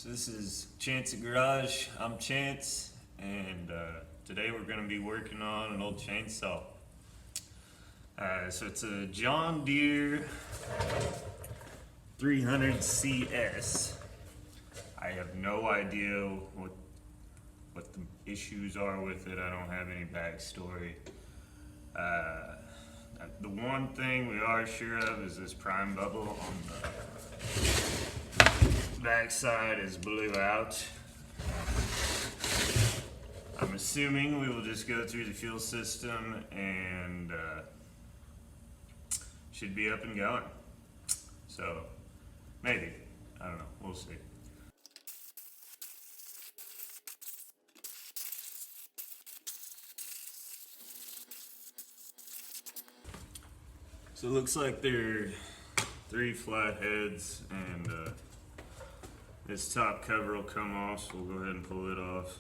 So this is Chance's Garage. I'm Chance, and today we're going to be working on an old chainsaw. So it's a John Deere 300 CS. I have no idea what the issues are with it. I don't have any backstory. The one thing we are sure of is this prime bubble on the backside is blew out. I'm assuming we will just go through the fuel system and should be up and going. So maybe, I don't know, we'll see. So it looks like there are 3 flat heads, and this top cover will come off, so we'll go ahead and pull it off.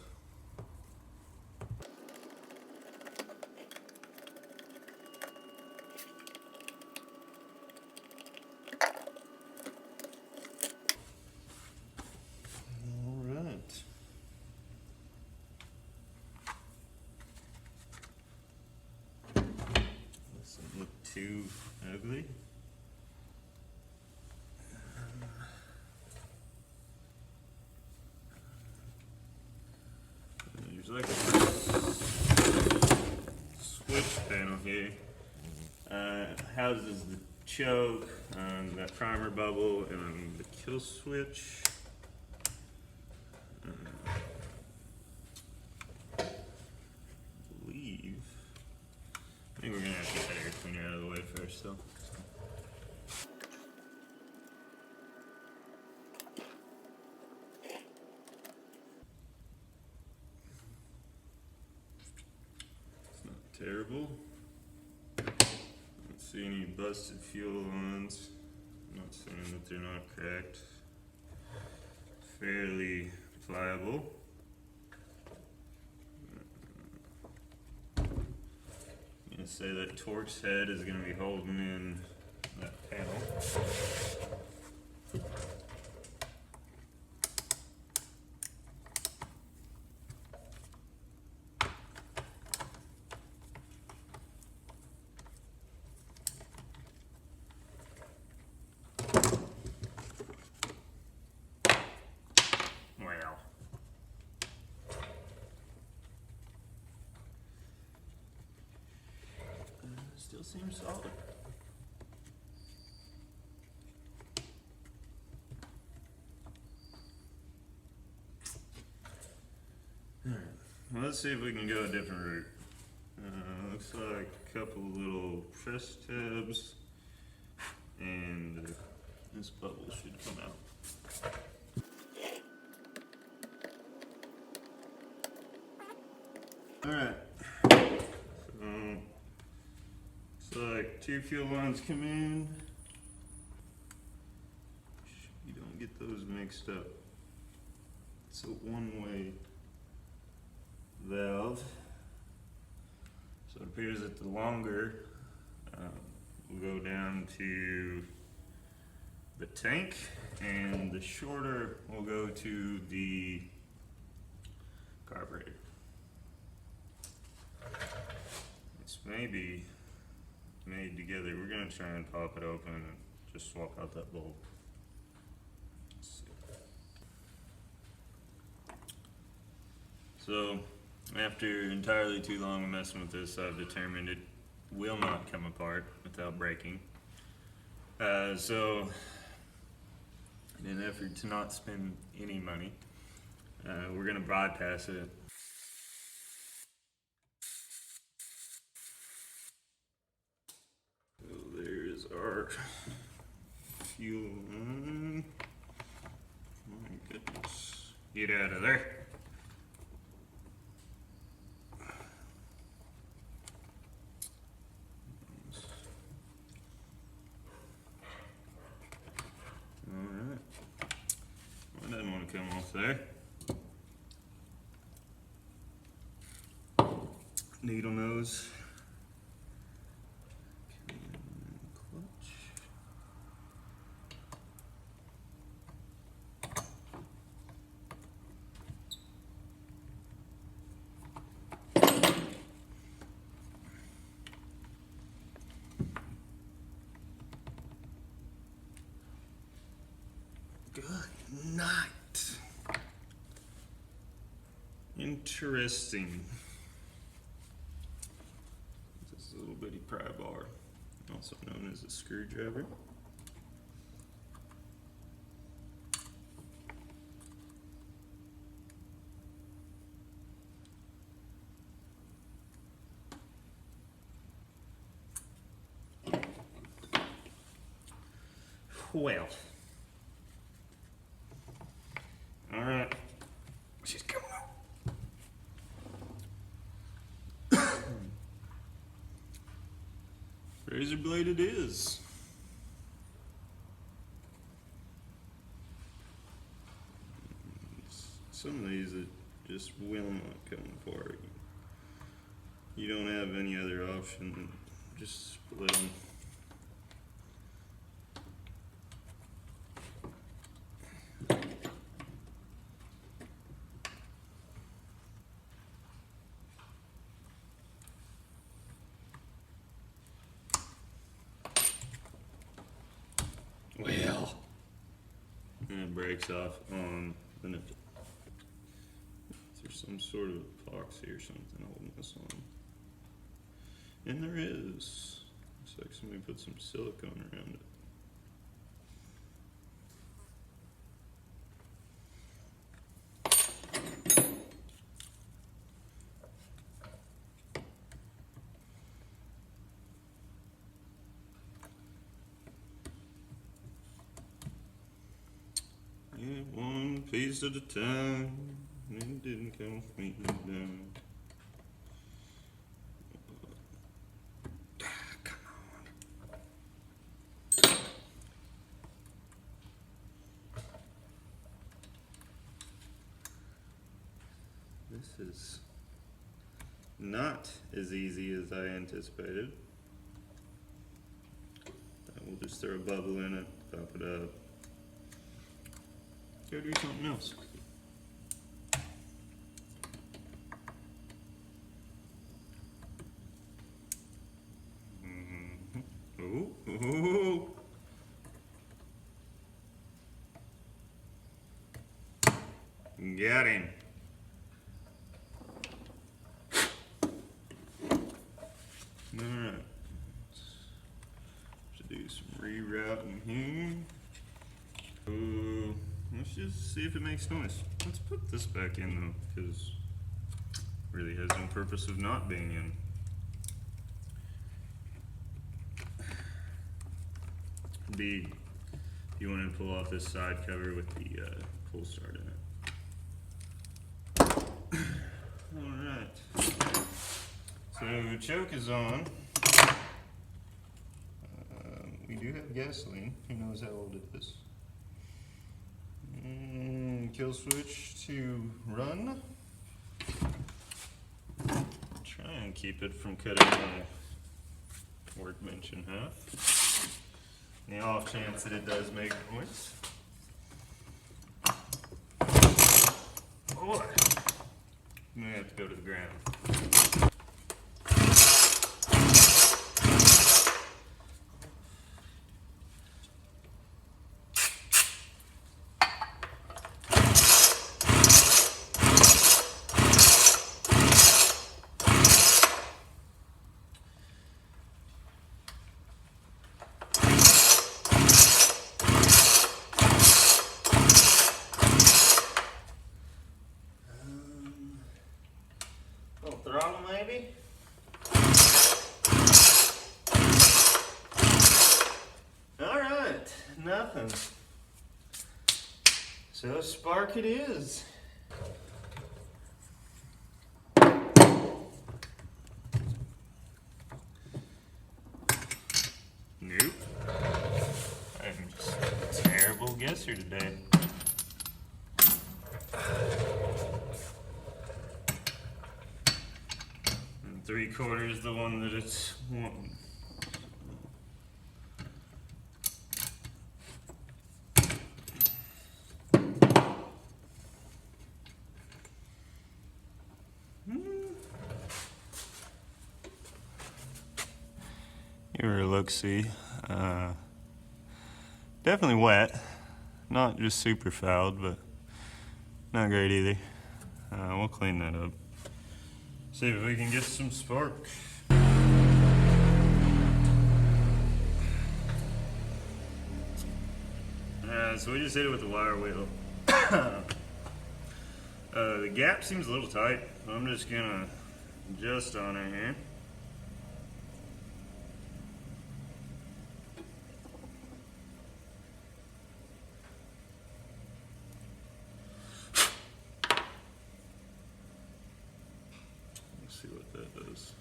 Alright. Doesn't look too ugly. There's like a switch panel here. Houses the choke, that primer bubble, and the kill switch. I think we're gonna have to get that air cleaner out of the way first, though. It's not terrible. I don't see any busted fuel lines. I'm not saying that they're not cracked. Fairly pliable. I'm gonna say that Torque's head is gonna be holding in that panel. Well. Still seems solid. Alright, well, let's see if we can go a different route. Looks like a couple little press tabs, and this bubble should come out. Alright, so looks like 2 fuel lines come in. You don't get those mixed up. It's a one-way valve. So it appears that the longer will go down to the tank, and the shorter will go to the carburetor. It's maybe made together. We're gonna try and pop it open and just swap out that bulb. Let's see. So after entirely too long of messing with this, I've determined it will not come apart without breaking. So in an effort to not spend any money, we're gonna bypass it. So there's our fuel line. My goodness, get out of there. Alright, well, it doesn't want to come off there. Needle nose. Clutch. night. Interesting. This little bitty pry bar, also known as a screwdriver. Well, all right, she's coming up. Razor blade it is. Some of these that just will not come apart. You don't have any other option than just split them. Well, and it breaks off on the nipple. There's some sort of epoxy or something holding this on. And there is. Looks like somebody put some silicone around it. Yeah, one piece at a time, and it didn't come me down. Come on. This is not as easy as I anticipated. We'll just throw a bubble in it, pop it up. Go do something else. Ooh, ooh. Got him. Alright. Let's do some rerouting here. Ooh. Let's just see if it makes noise. Let's put this back in though, because it really has no purpose of not being in. If you want to pull off this side cover with the pull start in it. Alright. So the choke is on. We do have gasoline. Who knows how old it is? Kill switch to run. Try and keep it from cutting my workbench in half. In the off chance that it does make noise. Boy, I'm gonna have to go to the ground. Throttle maybe? Alright, nothing. So spark it is. Nope. I'm just a terrible guesser today. 3/4 the one that it's wanting. Give her a look-see. Definitely wet. not just super fouled, but not great either. We'll clean that up. See if we can get some spark. So we just hit it with the wire wheel. The gap seems a little tight. I'm just gonna adjust on it here. Let's see what that does.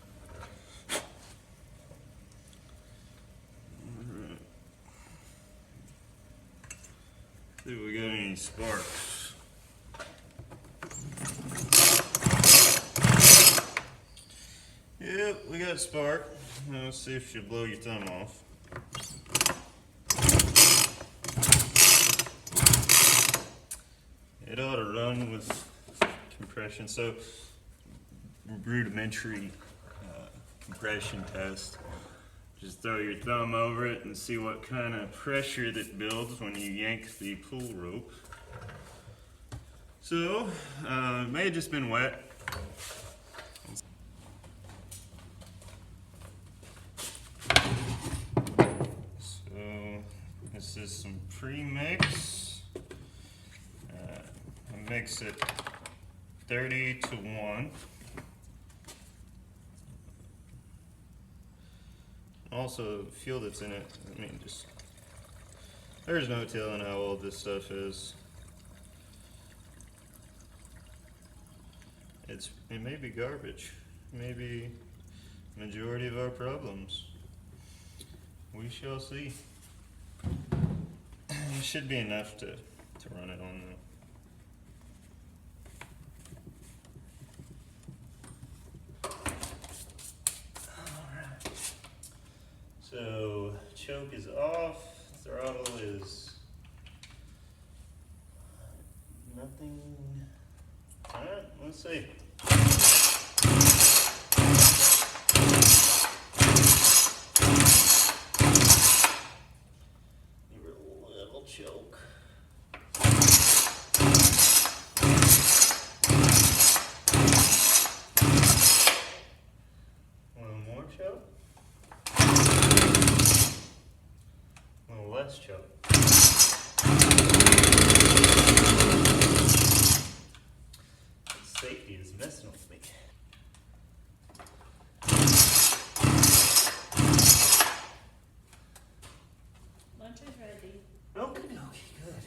Alright. See if we got any sparks. Yep, we got a spark. Let's see if she'll blow your thumb off. It ought to run with compression. So, rudimentary compression test. Just throw your thumb over it and see what kind of pressure that builds when you yank the pull rope. So, it may have just been wet. This is some pre-mix. I mix it 30 to 1. Also, the fuel that's in it, I mean, there's no telling how old this stuff is. It may be garbage. Maybe majority of our problems. We shall see. It should be enough to run it on though. Alright. So choke is off, throttle is nothing. Alright, let's see. Choke. One more choke. A little less choke. Safety is messing with me. Lunch is ready. Okay, good.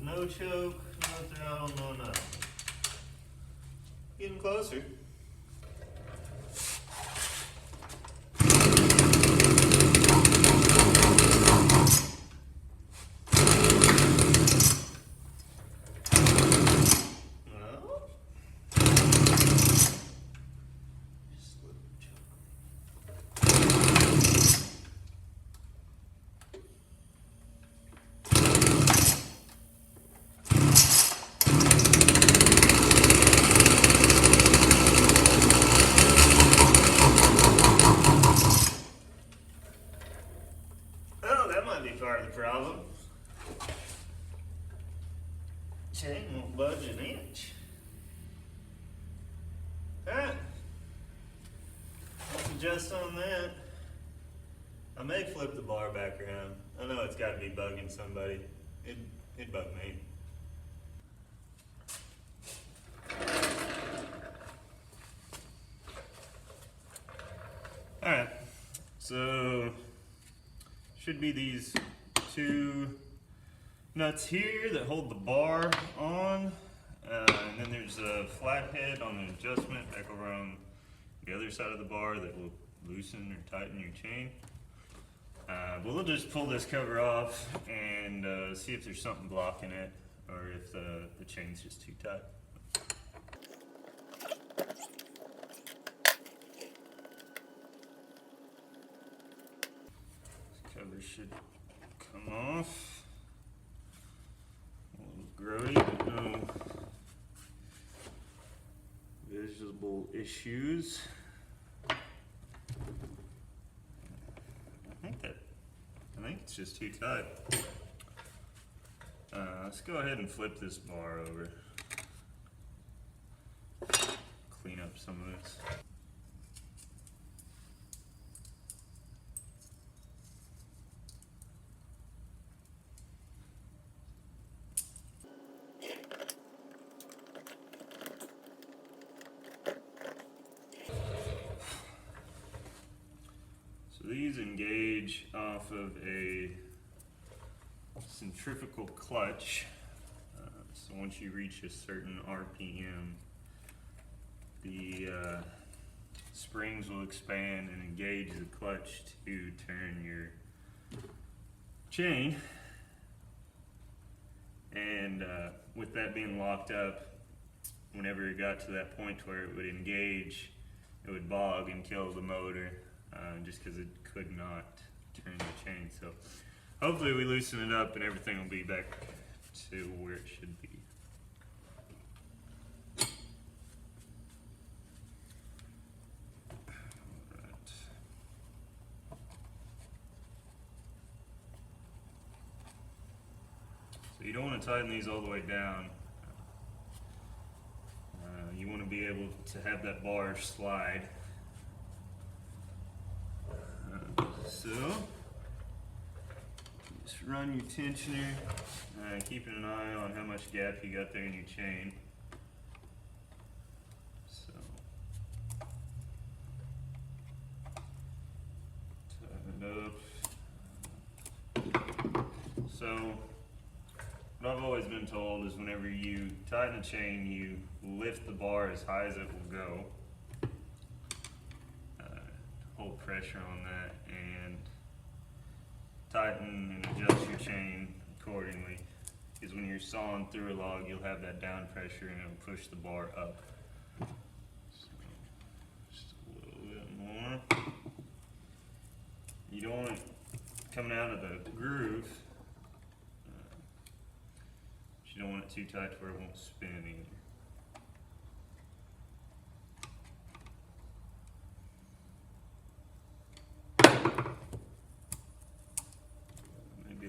No choke, no throttle, no nothing. Getting closer. Part of the problem. Chain won't budge an inch. Alright. Let's adjust on that. I may flip the bar back around. I know it's got to be bugging somebody. It bugged me. Alright. So should be these two nuts here that hold the bar on, and then there's a flathead on the adjustment back over on the other side of the bar that will loosen or tighten your chain. But we'll just pull this cover off and see if there's something blocking it or if the chain's just too tight. This cover should come off. A little grody, but no visible issues. I think it's just too tight. Let's go ahead and flip this bar over. Clean up some of this. So these engage off of a centrifugal clutch. So once you reach a certain RPM, the springs will expand and engage the clutch to turn your chain. And with that being locked up, whenever it got to that point where it would engage, it would bog and kill the motor, just because it could not turn the chain. So hopefully we loosen it up and everything will be back to where it should be. Alright. So you don't want to tighten these all the way down. You want to be able to have that bar slide. So just run your tensioner, keeping an eye on how much gap you got there in your chain. So tighten it up. So what I've always been told is whenever you tighten a chain, you lift the bar as high as it will go. Hold pressure on that and tighten and adjust your chain accordingly. Because when you're sawing through a log, you'll have that down pressure and it'll push the bar up. So, just a little bit more. You don't want it coming out of the groove. But you don't want it too tight to where it won't spin either.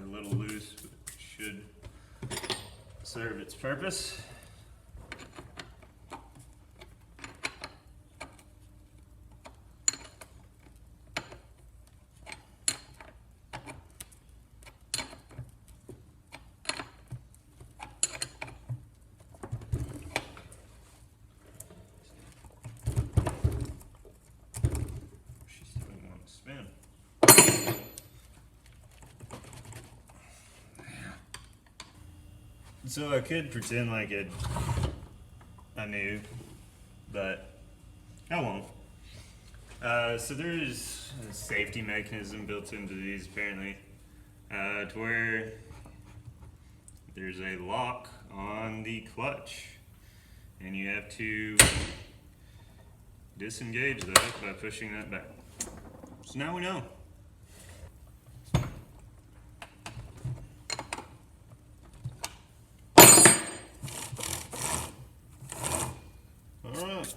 A little loose, but it should serve its purpose. She's still wanting to spin. So I could pretend like I knew, but I won't. So there's a safety mechanism built into these apparently, to where there's a lock on the clutch, and you have to disengage that by pushing that back. So now we know. Alright.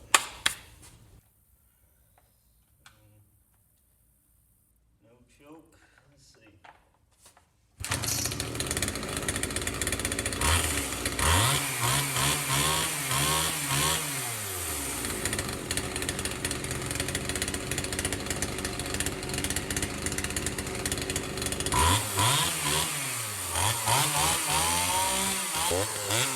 No choke. Let's see. Oh.